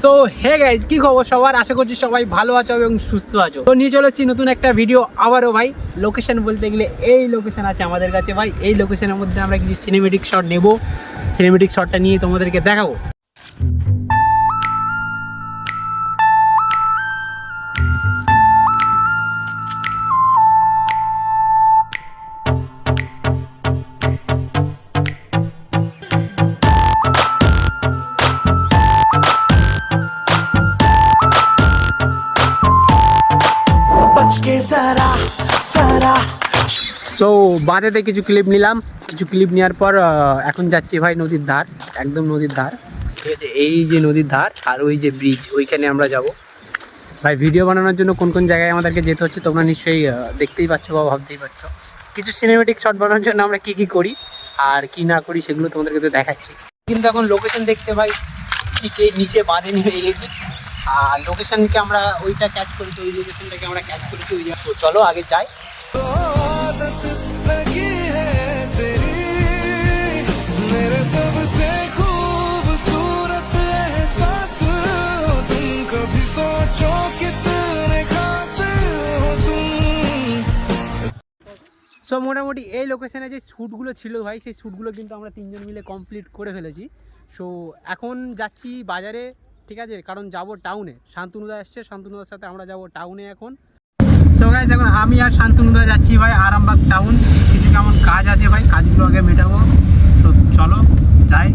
So hey guys, কি খবর সবার? আশা করছি সবাই ভালো আছো এবং সুস্থ আছো। তো নিয়ে চলেছি নতুন একটা ভিডিও আবারও ভাই। লোকেশন বলতে গেলে এই লোকেশন আছে আমাদের কাছে ভাই। এই লোকেশনের মধ্যে আমরা কিছু সিনেমেটিক শট নেব, সিনেমেটিক শটটা নিয়ে তোমাদেরকে দেখাবো। সো বাঁধেতে কিছু ক্লিপ নিলাম, কিছু ক্লিপ নেওয়ার পর এখন যাচ্ছি ভাই নদীর ধার, একদম নদীর ধার। ঠিক আছে, এই যে নদীর ধার আর ওই যে ব্রিজ, ওইখানে আমরা যাব ভাই। ভিডিও বানানোর জন্য কোন কোন জায়গায় আমাদেরকে যেতে হচ্ছে তোমরা নিশ্চয়ই দেখতেই পাচ্ছ বা ভাবতেই পারছো। কিছু সিনেমেটিক শট বানানোর জন্য আমরা কী কী করি আর কি না করি সেগুলো তোমাদেরকে তো দেখাচ্ছি। কিন্তু এখন লোকেশন দেখতে ভাই ঠিক এই নিচে বাঁধে নিয়ে গেছি, আর লোকেশনকে আমরা ওইটা ক্যাচ করেছি, ওই লোকেশনটাকে আমরা ক্যাচ করেছি ওই জায়গা। তো চলো আগে যাই। সো মোটামুটি এই লোকেশানে যে শ্যুটগুলো ছিল ভাই, সেই শ্যুটগুলো কিন্তু আমরা তিনজন মিলে কমপ্লিট করে ফেলেছি। সো এখন যাচ্ছি বাজারে, ঠিক আছে, কারণ যাব টাউনে। শান্তনুদা এসছে, শান্তনুদার সাথে আমরা যাব টাউনে এখন। সো গাইস, এখন আমি আর শান্তনুদা যাচ্ছি ভাই আরামবাগ টাউন। কিছু কেমন কাজ আছে ভাই, কাজগুলো আগে মেটাবো। সো চলো যাই।